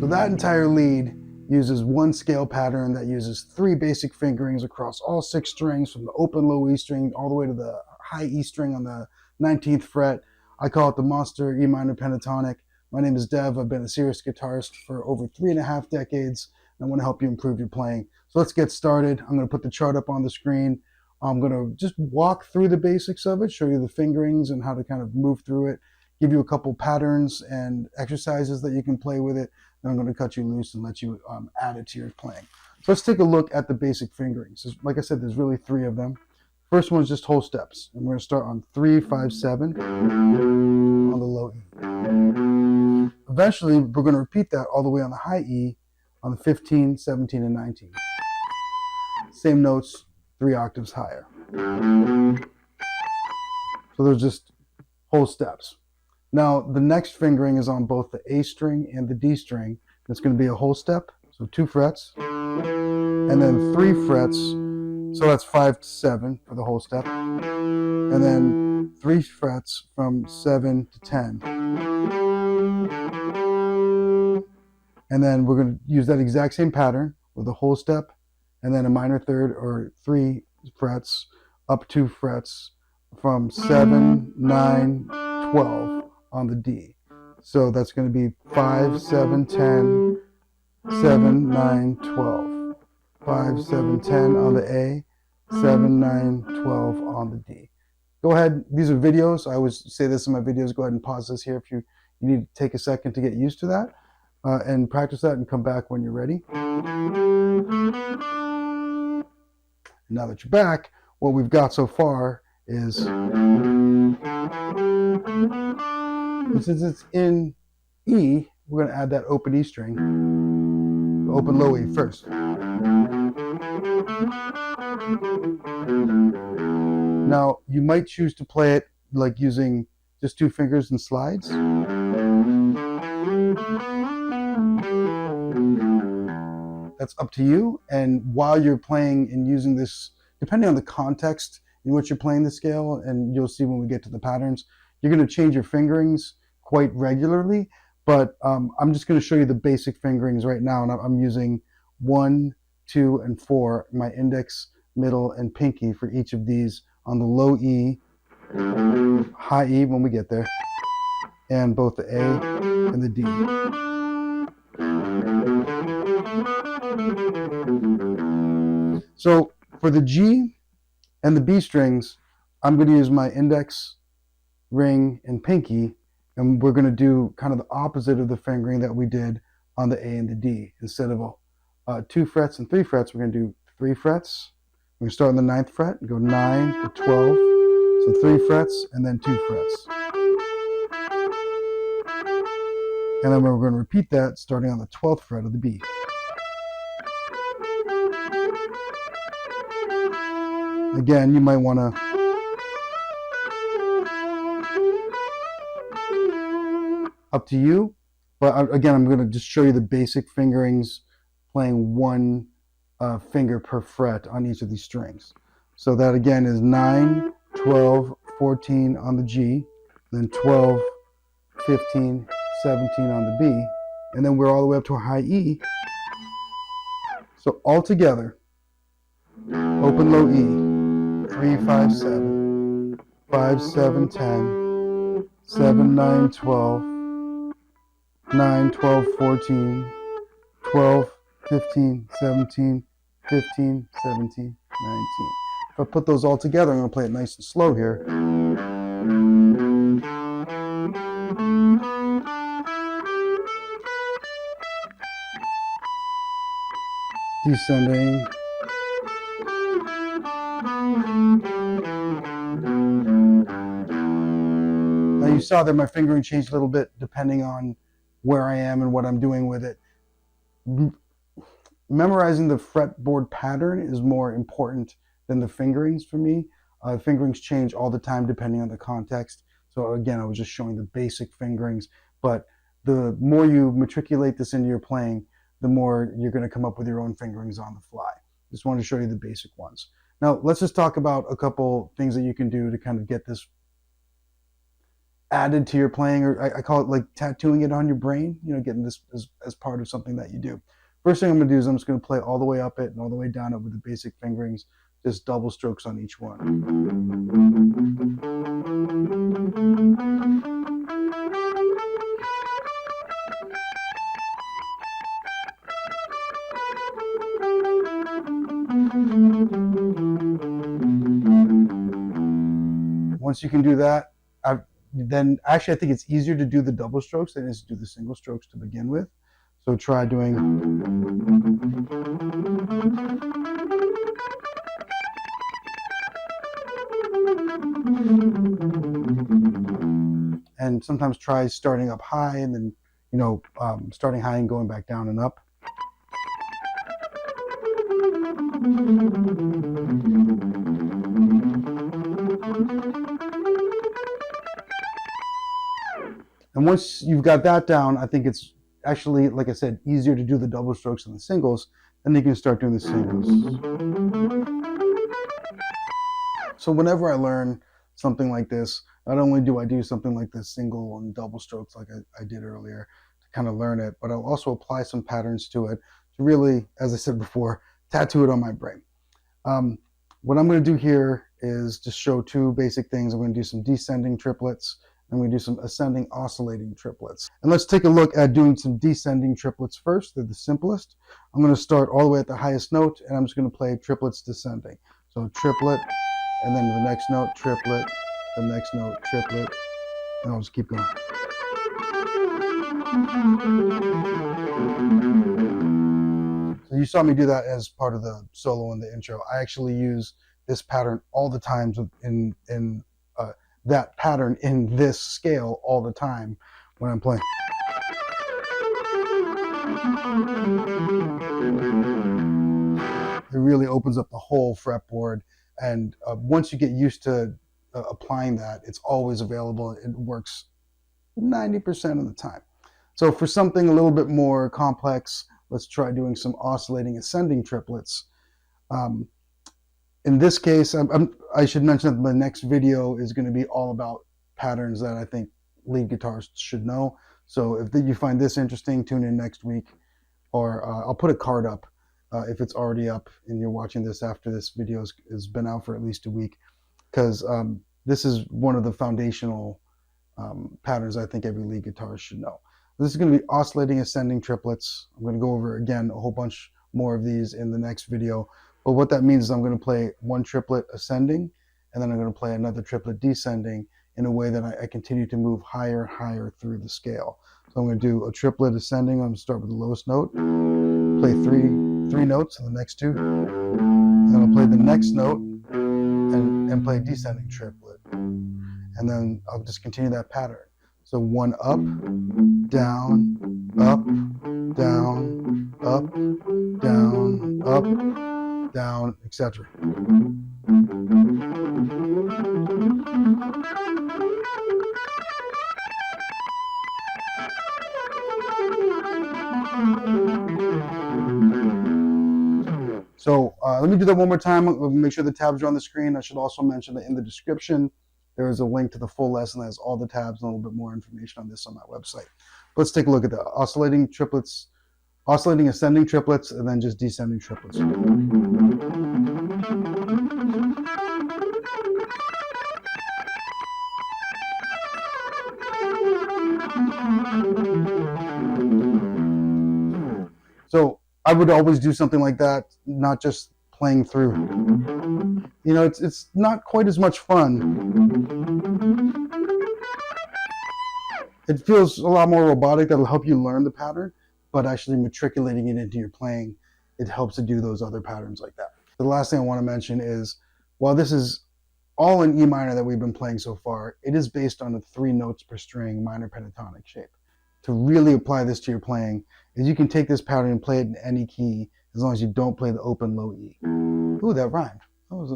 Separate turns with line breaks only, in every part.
So that entire lead uses one scale pattern that uses 3 basic fingerings across all 6 strings, from the open low E string all the way to the high E string on the 19th fret. I call it the Monster E minor pentatonic. My name is Dev. I've been a serious guitarist for over 3.5 decades, and I want to help you improve your playing. So let's get started. I'm going to put the chart up on the screen. I'm going to just walk through the basics of it, show you the fingerings and how to kind of move through it, give you a couple patterns and exercises that you can play with it. Then I'm going to cut you loose and let you add it to your playing. So let's take a look at the basic fingerings. Like I said, there's really 3 of them. First one is just whole steps. And we're going to start on 3, 5, 7 on the low E. Eventually, we're going to repeat that all the way on the high E on the 15, 17, and 19. Same notes, 3 octaves higher. So those just whole steps. Now, the next fingering is on both the A string and the D string. It's going to be a whole step, so 2 frets, and then 3 frets, so that's 5 to 7 for the whole step, and then 3 frets from 7 to 10. And then we're going to use that exact same pattern with a whole step, and then a minor third, or 3 frets, up 2 frets from 7, 9, 12 on the D. So that's going to be 5, 7, 10, 7, 9, 12. 5, 7, 10 on the A, 7, 9, 12 on the D. Go ahead, these are videos. I always say this in my videos. Go ahead and pause this here if you need to take a second to get used to that, and practice that and come back when you're ready. Now that you're back, what we've got so far is, since it's in E, we're going to add that open E string, the open low E first. Now, you might choose to play it like using just 2 fingers and slides. That's up to you. And while you're playing and using this, depending on the context in which you're playing the scale, and you'll see when we get to the patterns, you're going to change your fingerings quite regularly. But I'm just going to show you the basic fingerings right now, and I'm using 1, 2, and 4, my index, middle, and pinky for each of these on the low E, high E when we get there, and both the A and the D. So for the G and the B strings, I'm going to use my index, ring, and pinky, and we're going to do kind of the opposite of the fingering that we did on the A and the D. Instead of 2 frets and 3 frets, we're going to do 3 frets. We're going to start on the 9th fret and go 9 to 12. So 3 frets and then 2 frets. And then we're going to repeat that starting on the 12th fret of the B. Again, you might want to up to you, but again, I'm going to just show you the basic fingerings, playing 1 finger per fret on each of these strings. So that again is 9, 12, 14 on the G, then 12, 15, 17 on the B, and then we're all the way up to a high E. So all together, open low E, 3, 5, 7, 5, 7, 10, 7, 9, 12, 9, 12, 14, 12, 15, 17, 15, 17, 19. If I put those all together, I'm going to play it nice and slow here. Descending. Now you saw that my fingering changed a little bit depending on where I am and what I'm doing with it. Memorizing the fretboard pattern is more important than the fingerings for me. Fingerings change all the time depending on the context. So again, I was just showing the basic fingerings, but the more you matriculate this into your playing, the more you're going to come up with your own fingerings on the fly. Just wanted to show you the basic ones. Now let's just talk about a couple things that you can do to kind of get this added to your playing, or I call it like tattooing it on your brain, getting this as part of something that you do. First thing I'm going to do is I'm just going to play all the way up it and all the way down it with the basic fingerings, just double strokes on each one. Once you can do that, then actually I think it's easier to do the double strokes than it is to do the single strokes to begin with. So try doing. And sometimes try starting up high and then, starting high and going back down and up. And once you've got that down, I think it's actually, like I said, easier to do the double strokes than the singles. Then you can start doing the singles. So whenever I learn something like this, not only do I do something like this single and double strokes like I did earlier to kind of learn it, but I'll also apply some patterns to it to really, as I said before, tattoo it on my brain. What I'm going to do here is just show two basic things. I'm going to do some descending triplets, and we do some ascending oscillating triplets. And let's take a look at doing some descending triplets first. They're the simplest. I'm going to start all the way at the highest note, and I'm just going to play triplets descending. So triplet, and then the next note, triplet, the next note, triplet, and I'll just keep going. So you saw me do that as part of the solo in the intro. I actually use this pattern all the times in that pattern in this scale all the time when I'm playing. It really opens up the whole fretboard, and once you get used to applying that, it's always available. It works 90% of the time. So for something a little bit more complex, let's try doing some oscillating ascending triplets. In this case, I should mention that my next video is going to be all about patterns that I think lead guitarists should know. So if you find this interesting, tune in next week, or I'll put a card up if it's already up and you're watching this after this video has been out for at least a week, because this is one of the foundational patterns I think every lead guitarist should know. This is going to be oscillating ascending triplets. I'm going to go over again a whole bunch more of these in the next video. But what that means is I'm going to play one triplet ascending, and then I'm going to play another triplet descending in a way that I continue to move higher and higher through the scale. So I'm going to do a triplet ascending. I'm going to start with the lowest note, play three notes in the next two, then I'll play the next note and play a descending triplet. And then I'll just continue that pattern. So one up, down, up, down, up, down, up, down, etc. So let me do that one more time. Make sure the tabs are on the screen. I should also mention that in the description, there is a link to the full lesson that has all the tabs and a little bit more information on this on my website. Let's take a look at the oscillating triplets, oscillating ascending triplets, and then just descending triplets. So I would always do something like that, not just playing through. You know, it's not quite as much fun. It feels a lot more robotic. That'll help you learn the pattern, but actually matriculating it into your playing, it helps to do those other patterns like that. The last thing I want to mention is, while this is all in E minor that we've been playing so far, it is based on a 3 notes per string minor pentatonic shape. To really apply this to your playing is you can take this pattern and play it in any key as long as you don't play the open low E. Ooh, that rhymed. That was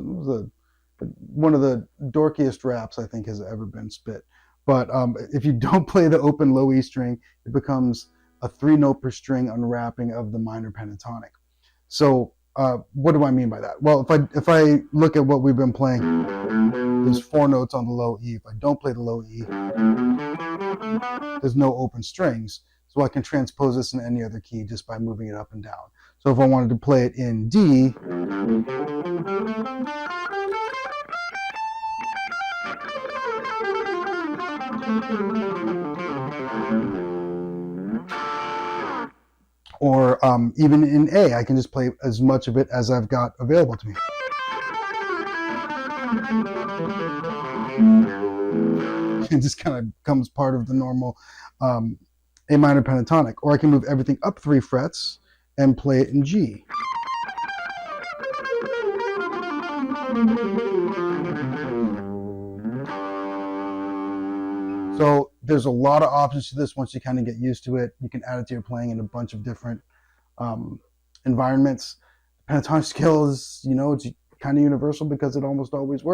one of the dorkiest raps I think has ever been spit. But if you don't play the open low E string, it becomes a 3 note per string unwrapping of the minor pentatonic. So what do I mean by that? Well, if I look at what we've been playing, there's 4 notes on the low E. If I don't play the low E, there's no open strings. So I can transpose this in any other key just by moving it up and down. So if I wanted to play it in D, or even in A, I can just play as much of it as I've got available to me. It just kind of becomes part of the normal A minor pentatonic. Or I can move everything up 3 frets and play it in G. So there's a lot of options to this once you kind of get used to it. You can add it to your playing in a bunch of different environments. The pentatonic scale is, it's kind of universal because it almost always works.